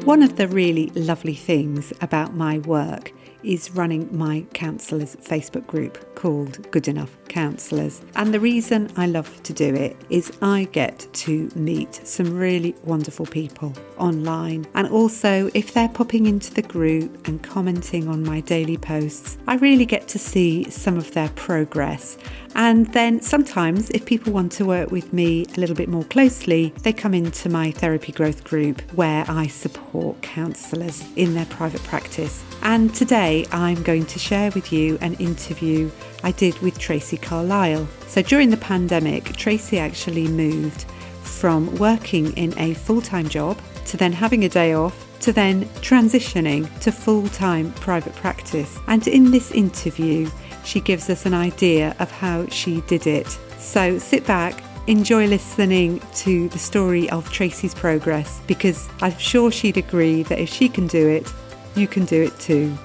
One of the really lovely things about my work is running my counsellors Facebook group called Good Enough Counsellors. And the reason I love to do it is I get to meet some really wonderful people online. And also, if they're popping into the group and commenting on my daily posts, I really get to see some of their progress. And then sometimes if people want to work with me a little bit more closely, they come into my therapy growth group where I support counsellors in their private practice. And today I'm going to share with you an interview I did with Tracey Carlisle. So during the pandemic, Tracy actually moved from working in a full-time job to then having a day off to then transitioning to full-time private practice. And in this interview, she gives us an idea of how she did it. So sit back, enjoy listening to the story of Tracy's progress, because I'm sure she'd agree that if she can do it, you can do it too.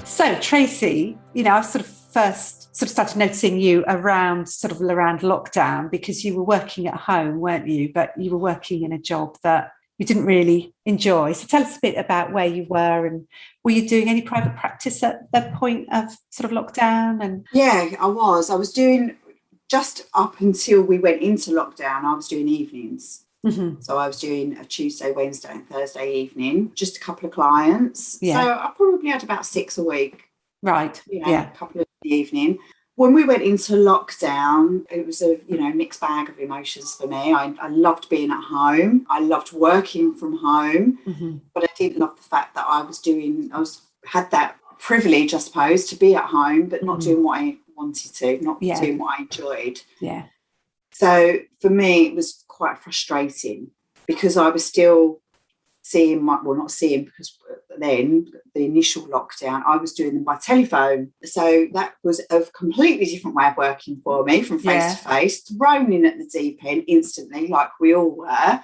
So Tracy, I first started noticing you around lockdown, because you were working at home, weren't you? But you were working in a job that you didn't really enjoy. So tell us a bit about where you were, and were you doing any private practice at the point of lockdown? And yeah, I was doing, just up until we went into lockdown, I was doing evenings. Mm-hmm. So I was doing a Tuesday, Wednesday and Thursday evening, just a couple of clients. Yeah. So I probably had about 6 a week. Right. A couple of the evening. When we went into lockdown, it was a mixed bag of emotions for me. I loved being at home. I loved working from home, mm-hmm. but I didn't love the fact that I had that privilege, I suppose, to be at home, but not doing what I wanted to, not doing what I enjoyed. Yeah. So for me, it was quite frustrating, because I was still because then the initial lockdown, I was doing them by telephone. So that was a completely different way of working for me, from face to face, thrown in at the deep end instantly, like we all were.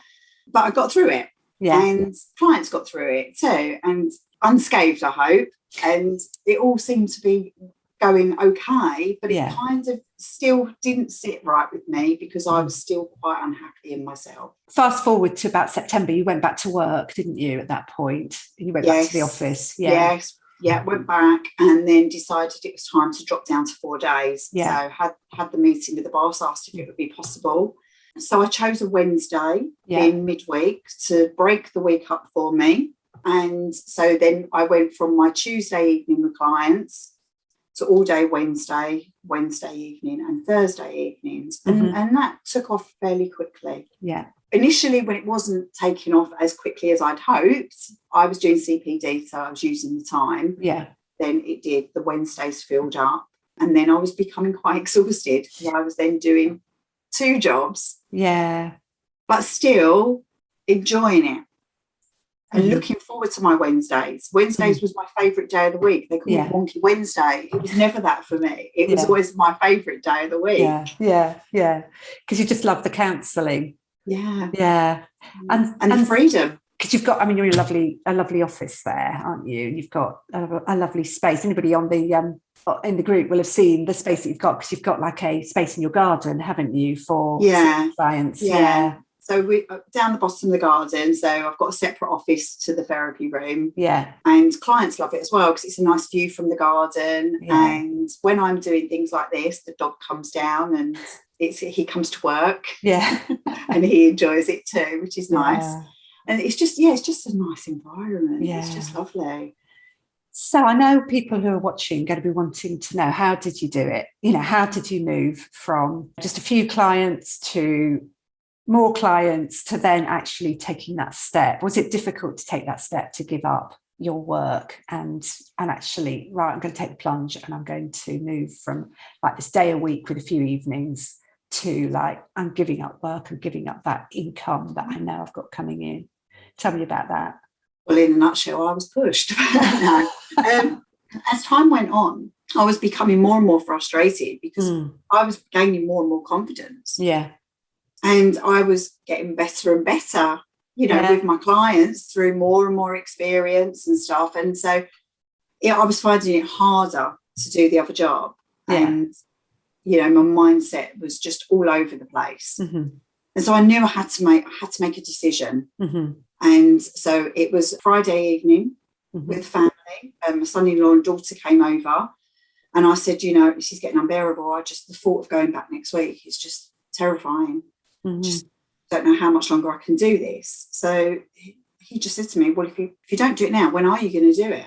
But I got through it. Yeah. And clients got through it too, and unscathed, I hope. And it all seemed to be going okay, but it kind of still didn't sit right with me, because I was still quite unhappy in myself. Fast forward to about September, you went back to work, didn't you, at that point? You went back to the office. Yes, went back, and then decided it was time to drop down to 4 days. So had the meeting with the boss, asked if it would be possible. So I chose a Wednesday in midweek to break the week up for me. And so then I went from my Tuesday evening with clients to all day Wednesday evening and Thursday evenings. Mm-hmm. And that took off fairly quickly. Yeah. Initially, when it wasn't taking off as quickly as I'd hoped, I was doing CPD, so I was using the time. Yeah. Then it did. The Wednesdays filled up. And then I was becoming quite exhausted, because I was then doing 2 jobs. Yeah. But still enjoying it. And looking forward to my Wednesdays. Wednesdays was my favourite day of the week. They call it Wonky Wednesday. It was never that for me. It was always my favourite day of the week. Yeah. Because you just love the counselling. Yeah. And the freedom. Because you've got, you're in a lovely office there, aren't you? You've got a lovely space. Anybody on the in the group will have seen the space that you've got, because you've got like a space in your garden, haven't you, for clients? Yeah. So we down the bottom of the garden. So I've got a separate office to the therapy room. Yeah. And clients love it as well, because it's a nice view from the garden. Yeah. And when I'm doing things like this, the dog comes down and he comes to work. Yeah. And he enjoys it too, which is nice. Yeah. And it's just a nice environment. Yeah. It's just lovely. So I know people who are watching are going to be wanting to know, how did you do it? How did you move from just a few clients to more clients, to then actually taking that step? Was it difficult to take that step, to give up your work and actually, right, I'm going to take the plunge and I'm going to move from like this day a week with a few evenings to like, I'm giving up work and giving up that income that I know I've got coming in? Tell me about that. Well, in a nutshell, I was pushed. As time went on, I was becoming more and more frustrated, because I was gaining more and more confidence. Yeah. And I was getting better and better, with my clients through more and more experience and stuff. And so I was finding it harder to do the other job. Yeah. And, my mindset was just all over the place. Mm-hmm. And so I knew I had to make a decision. Mm-hmm. And so it was Friday evening with family. My son-in-law and daughter came over, and I said, this is getting unbearable. The thought of going back next week is just terrifying. Just don't know how much longer I can do this. So he just said to me, well, if you don't do it now, when are you going to do it?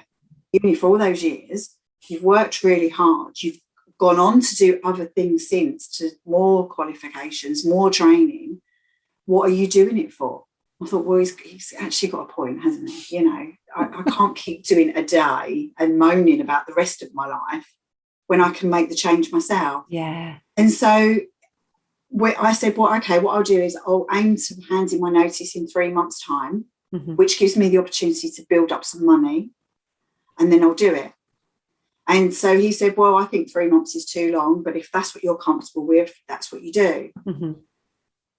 Even for all those years, you've worked really hard. You've gone on to do other things since, to more qualifications, more training. What are you doing it for? I thought, well, he's actually got a point, hasn't he? I can't keep doing a day and moaning about the rest of my life when I can make the change myself. Yeah. And so I said, well, okay, what I'll do is I'll aim to hand in my notice in 3 months' time, which gives me the opportunity to build up some money, and then I'll do it. And so he said, well, I think 3 months is too long, but if that's what you're comfortable with, that's what you do.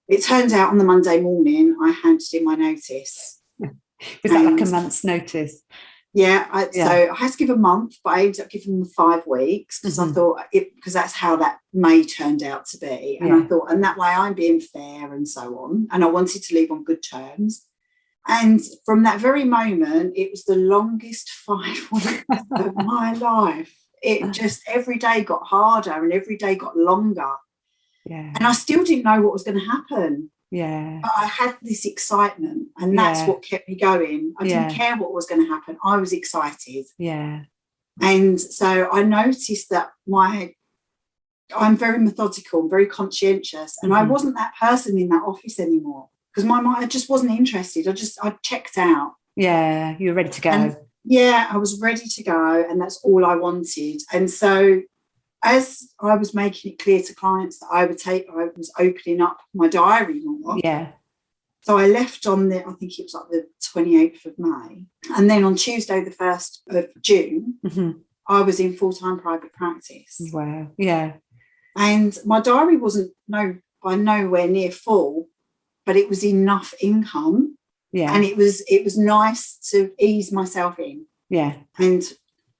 It turned out on the Monday morning, I handed in my notice. Was that like a month's notice? Yeah. So I had to give a month, but I ended up giving them 5 weeks because I thought because that's how that May turned out to be. And I thought, and that way I'm being fair and so on. And I wanted to leave on good terms. And from that very moment, it was the longest 5 weeks of my life. It just every day got harder and every day got longer. Yeah. And I still didn't know what was going to happen. Yeah. But I had this excitement, and that's what kept me going. I didn't care what was going to happen. I was excited. Yeah. And so I noticed that I'm very methodical and very conscientious, and I wasn't that person in that office anymore because my mind, I just wasn't interested. I checked out. Yeah, you were ready to go. And I was ready to go, and that's all I wanted. And so as I was making it clear to clients that I was opening up my diary more. Yeah. So I left on I think it was like the 28th of May. And then on Tuesday, the 1st of June, I was in full-time private practice. Wow. Yeah. And my diary wasn't by nowhere near full, but it was enough income. Yeah. And it was nice to ease myself in. Yeah. And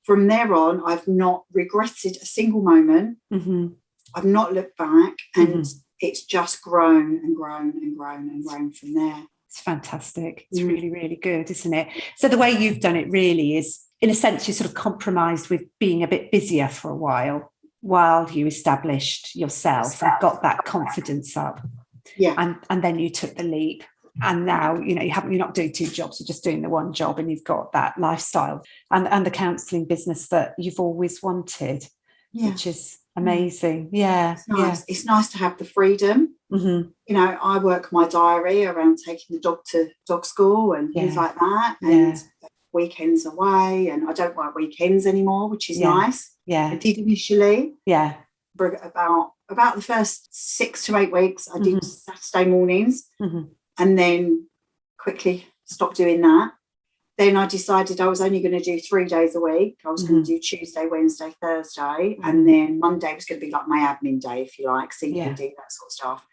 from there on, I've not regretted a single moment. I've not looked back, and it's just grown and grown and grown and grown from there. It's fantastic. It's really, really good, isn't it? So the way you've done it really is, in a sense, you sort of compromised with being a bit busier for a while you established yourself and got that confidence up. Yeah. And then you took the leap. And now, you're not doing 2 jobs, you're just doing the 1 job, and you've got that lifestyle and the counselling business that you've always wanted, which is amazing. Yeah. It's nice. It's nice to have the freedom. I work my diary around taking the dog to dog school and things like that. And weekends away, and I don't work weekends anymore, which is nice. Yeah. I did initially. Yeah. For about the first 6 to 8 weeks, I did Saturday mornings. And then quickly stopped doing that. Then I decided I was only going to do 3 days a week. I was going to do Tuesday, Wednesday, Thursday. And then Monday was going to be like my admin day, if you like, CPD, that sort of stuff.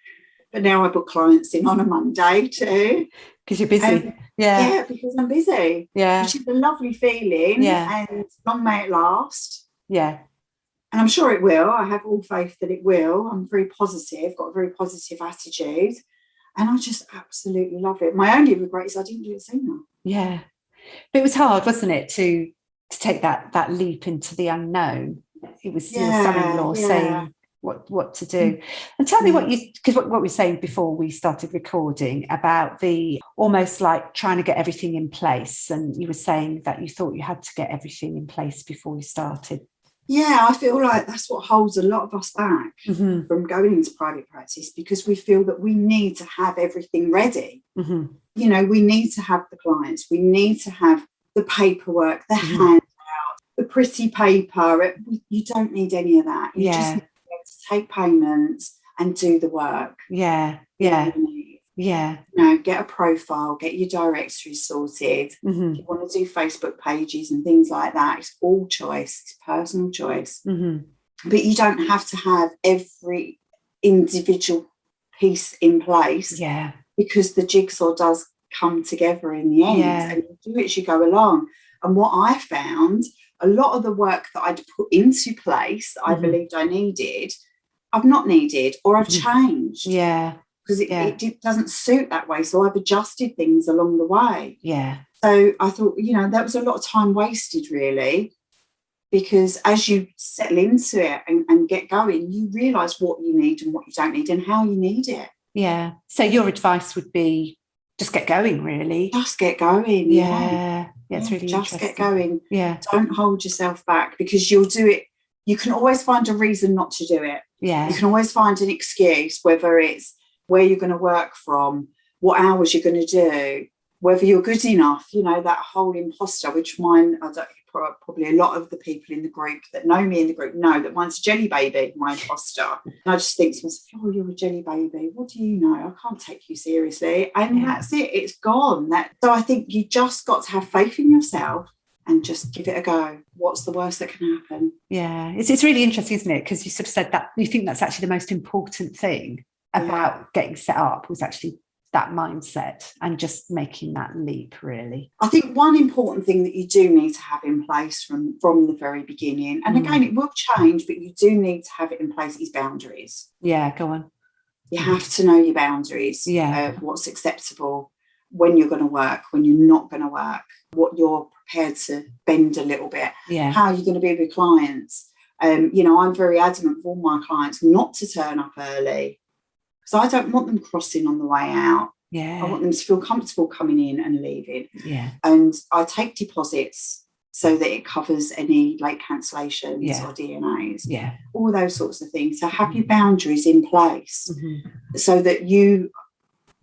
But now I book clients in on a Monday too. Because you're busy. Yeah, because I'm busy. Yeah. Which is a lovely feeling. Yeah. And long may it last. Yeah. And I'm sure it will. I have all faith that it will. I'm very positive, got a very positive attitude. And I just absolutely love it. My only regret is I didn't do it sooner. Yeah. But it was hard, wasn't it, to take that leap into the unknown? It was your son-in-law saying what to do. And tell me because what we were saying before we started recording about the almost like trying to get everything in place. And you were saying that you thought you had to get everything in place before you started. Yeah, I feel like that's what holds a lot of us back from going into private practice, because we feel that we need to have everything ready. We need to have the clients, we need to have the paperwork, the handout, the pretty paper. You don't need any of that. You just need to be able to take payments and do the work. Yeah. Get a profile, get your directory sorted. If you want to do Facebook pages and things like that, it's all choice, it's personal choice. But you don't have to have every individual piece in place, because the jigsaw does come together in the end, and you do it as you go along. And what I found, a lot of the work that I'd put into place, I believed I needed, I've not needed, or I've changed. because doesn't suit that way. So I've adjusted things along the way. Yeah. So I thought, that was a lot of time wasted, really, because as you settle into it and get going, you realise what you need and what you don't need and how you need it. Yeah. So your advice would be just get going, really. Just get going. Yeah. Yeah, it's really just interesting. Get going. Yeah. Don't hold yourself back, because you'll do it. You can always find a reason not to do it. Yeah. You can always find an excuse, whether it's where you're going to work from, what hours you're going to do, whether you're good enough, that whole imposter, which probably a lot of the people in the group that know me in the group know that mine's a jelly baby, my imposter. And I just think to myself, oh, you're a jelly baby. What do you know? I can't take you seriously. And that's it. It's gone. So I think you just got to have faith in yourself and just give it a go. What's the worst that can happen? Yeah. It's really interesting, isn't it? Because you sort of said that you think that's actually the most important thing about getting set up was actually that mindset and just making that leap, really. I think one important thing that you do need to have in place from the very beginning, and again, it will change, but you do need to have it in place, is boundaries. Yeah, go on. You have to know your boundaries, what's acceptable, when you're going to work, when you're not going to work, what you're prepared to bend a little bit, how you're going to be with clients. I'm very adamant with all my clients not to turn up early, because I don't want them crossing on the way out. Yeah. I want them to feel comfortable coming in and leaving. Yeah. And I take deposits so that it covers any late cancellations or DNAs. Yeah. All those sorts of things. So have your boundaries in place so that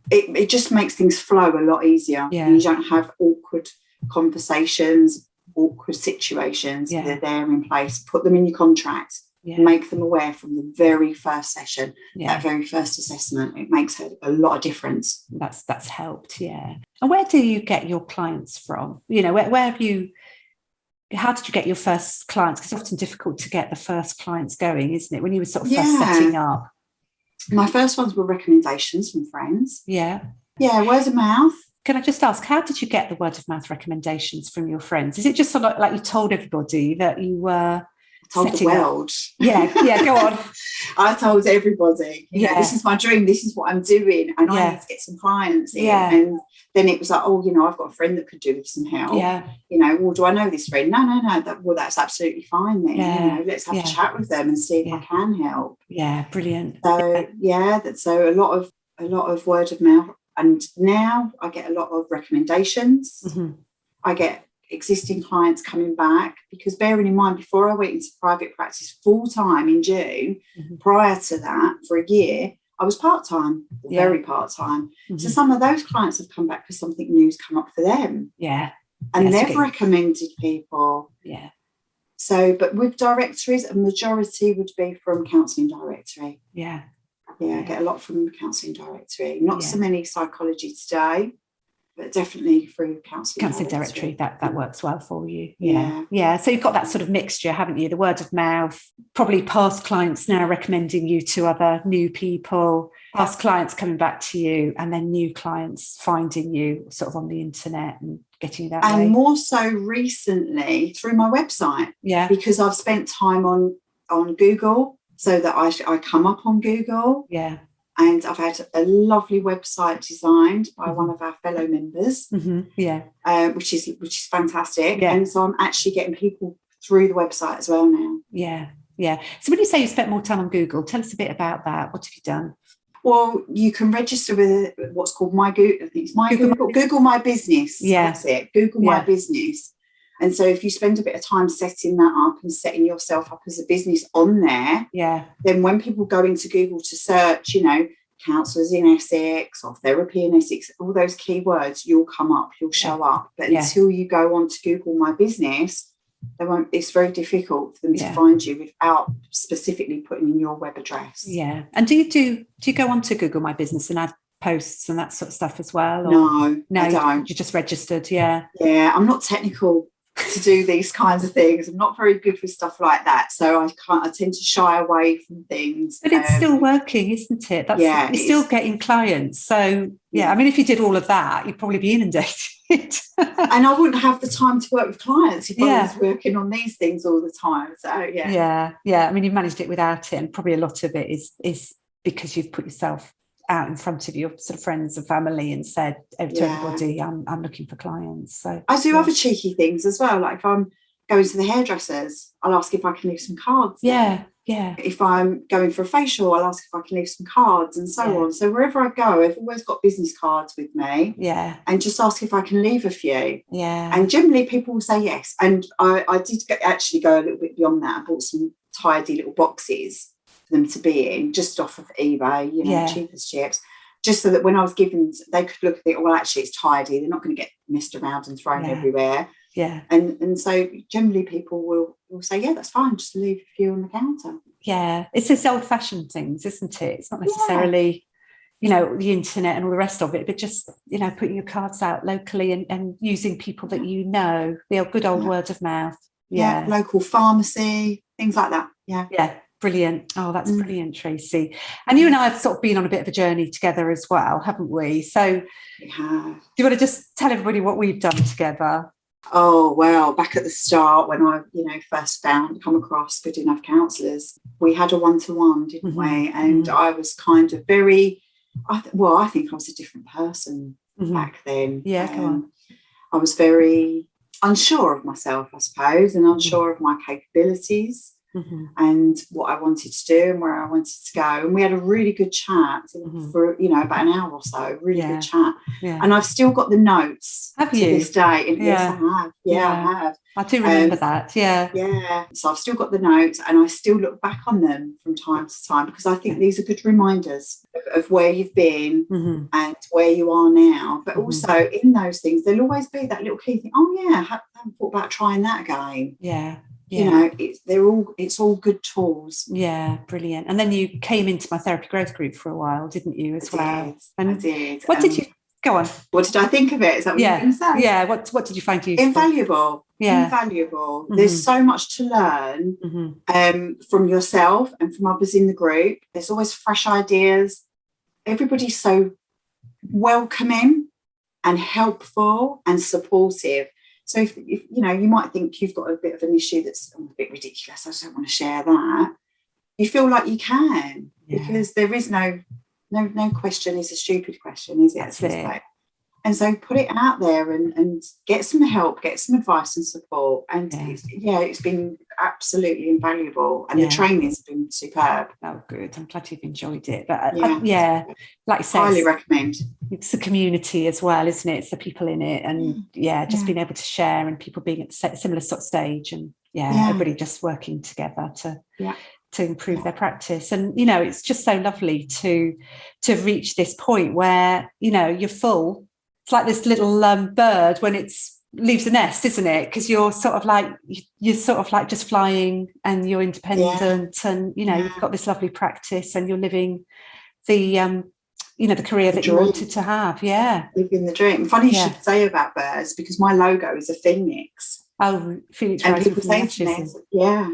it just makes things flow a lot easier. Yeah. And you don't have awkward conversations, awkward situations. They're there in place. Put them in your contract. Yeah. Make them aware from the very first session, that very first assessment. It makes a lot of difference. That's helped, yeah. And where do you get your clients from? How did you get your first clients? Because it's often difficult to get the first clients going, isn't it? When you were sort of first setting up. My first ones were recommendations from friends. Yeah. Yeah, word of mouth. Can I just ask, how did you get the word of mouth recommendations from your friends? Is it just sort of like you told everybody that you were told the world? Yeah, go on. I told everybody, this is my dream, this is what I'm doing, and I need to get some clients in. And then it was like, I've got a friend that could do with some help. Well, do I know this friend? No. That's absolutely fine then. Let's have a chat with them and see if I can help. Yeah, brilliant. So so a lot of word of mouth, and now I get a lot of recommendations. I get existing clients coming back, because bearing in mind, before I went into private practice full-time in June, prior to that, for a year, I was part-time, very part-time. So some of those clients have come back because something new's come up for them. Yeah. And they've recommended people. Yeah. So, but with directories, a majority would be from counselling directory. Yeah. Yeah, I get a lot from counselling directory. Not so many psychology today, but definitely through counselling directory. That works well for you. Yeah. So you've got that sort of mixture, haven't you? The word of mouth, probably past clients now recommending you to other new people, past clients coming back to you, and then new clients finding you sort of on the internet and getting you that way. And more so recently through my website. Yeah. Because I've spent time on Google, so that I come up on Google. Yeah. And I've had a lovely website designed by one of our fellow members, which is fantastic. Yeah. And so I'm actually getting people through the website as well now. Yeah. So when you say you spent more time on Google, tell us a bit about that. What have you done? Well, you can register with what's called Google My Business. Yeah. That's it. Google My Business. And so if you spend a bit of time setting that up and setting yourself up as a business on there, then when people go into Google to search, counsellors in Essex or therapy in Essex, all those keywords, you'll come up, you'll show up. But until you go on to Google My Business, it's very difficult for them to find you without specifically putting in your web address. Yeah. And do you go on to Google My Business and add posts and that sort of stuff as well? Or? No, I don't. You just registered, Yeah, I'm not technical to do these kinds of things. I'm not very good with stuff like that, so I tend to shy away from things. But it's still working, isn't it? You're still getting clients. So I mean, if you did all of that, you'd probably be inundated. And I wouldn't have the time to work with clients if I was working on these things all the time. So I mean, you've managed it without it, and probably a lot of it is because you've put yourself out in front of your sort of friends and family and said to everybody, I'm looking for clients. So I do other cheeky things as well. Like if I'm going to the hairdressers, I'll ask if I can leave some cards. Yeah. If I'm going for a facial, I'll ask if I can leave some cards and so on. So wherever I go, I've always got business cards with me. Yeah. And just ask if I can leave a few. Yeah. And generally people will say yes. And I did actually go a little bit beyond that. I bought some tidy little boxes for them to be in, just off of eBay, cheap as chips. Just so that when I was given, they could look at it, well, actually it's tidy. They're not going to get messed around and thrown everywhere. Yeah. And so generally people will say, yeah, that's fine, just leave a few on the counter. Yeah. It's this old-fashioned things, isn't it? It's not necessarily, the internet and all the rest of it, but just, putting your cards out locally and using people that the good old word of mouth. Yeah. Local pharmacy, things like that. Yeah. Yeah. Brilliant. Oh, that's brilliant, Tracy. And you and I have sort of been on a bit of a journey together as well, haven't we? So we have. Do you want to just tell everybody what we've done together? Oh, well, back at the start when I, first come across Good Enough Counsellors, we had a one-to-one, didn't we? And I was kind of I think I was a different person back then. Yeah, come on. I was very unsure of myself, I suppose, and unsure of my capabilities. And what I wanted to do and where I wanted to go. And we had a really good chat for, about an hour or so, really good chat. Yeah. And I've still got the notes to this day. And yes, I have. I have. I do remember that. Yeah. Yeah. So I've still got the notes and I still look back on them from time to time because I think these are good reminders of where you've been and where you are now. But also in those things, there'll always be that little key thing. Oh, yeah, I haven't thought about trying that again. Yeah. It's all good tools. Yeah, brilliant. And then you came into my therapy growth group for a while, didn't you, as well? I did. What did you go on? What did I think of it? Is that what you're going to say? Yeah. What did you find useful? Invaluable. Yeah. Invaluable. There's so much to learn from yourself and from others in the group. There's always fresh ideas. Everybody's so welcoming and helpful and supportive. So if you might think you've got a bit of an issue that's a bit ridiculous, I just don't want to share that. You feel like you can because there is no question is a stupid question, is it? That's it. And so put it out there and get some help, get some advice and support. And it's been absolutely invaluable. And the training's been superb. Oh, good. I'm glad you've enjoyed it. But like I said, highly recommend. It's the community as well, isn't it? It's the people in it. And just being able to share and people being at a similar sort of stage and everybody just working together to improve their practice. And, it's just so lovely to reach this point where, you're full. It's like this little bird when it leaves the nest, isn't it? Because you're sort of like just flying and you're independent and, you've got this lovely practice and you're living the career that you wanted to have. Yeah. Living the dream. Funny you should say about birds because my logo is a phoenix. Oh, phoenix and rising people from the say to me, ashes.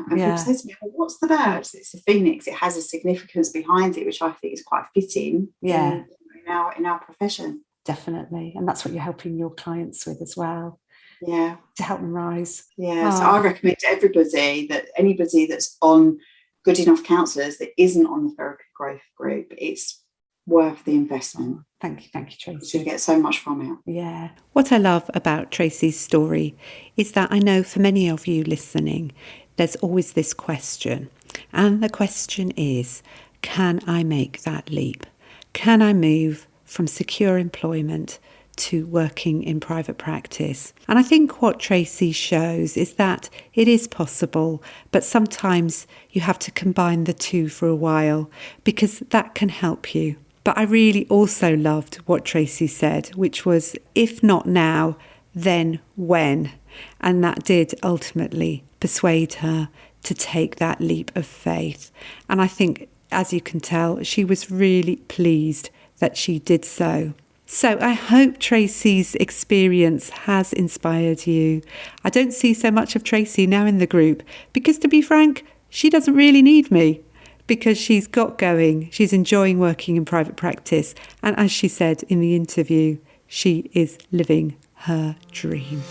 people say to me, well, what's the bird? It's a phoenix. It has a significance behind it, which I think is quite fitting in our profession. Definitely. And that's what you're helping your clients with as well. Yeah. To help them rise. Yeah. So I recommend to anybody that's on Good Enough Counsellors that isn't on the therapy growth group, it's worth the investment. Thank you, Tracy. You get so much from it. Yeah. What I love about Tracy's story is that I know for many of you listening, there's always this question. And the question is, can I make that leap? Can I move from secure employment to working in private practice? And I think what Tracy shows is that it is possible, but sometimes you have to combine the two for a while because that can help you. But I really also loved what Tracy said, which was, if not now, then when? And that did ultimately persuade her to take that leap of faith. And I think, as you can tell, she was really pleased that she did so. So I hope Tracy's experience has inspired you. I don't see so much of Tracy now in the group because, to be frank, she doesn't really need me because she's got going. She's enjoying working in private practice. And as she said in the interview, she is living her dream.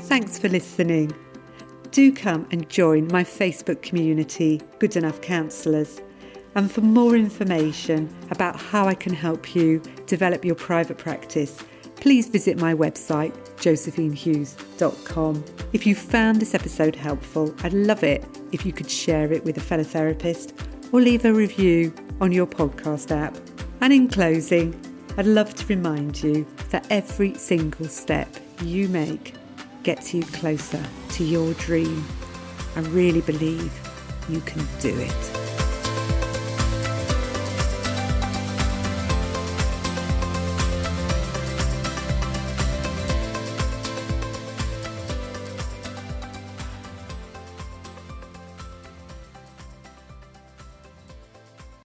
Thanks for listening. Do come and join my Facebook community, Good Enough Counsellors. And for more information about how I can help you develop your private practice, please visit my website, josephinehughes.com. If you found this episode helpful, I'd love it if you could share it with a fellow therapist or leave a review on your podcast app. And in closing, I'd love to remind you that every single step you make gets you closer to your dream. I really believe you can do it.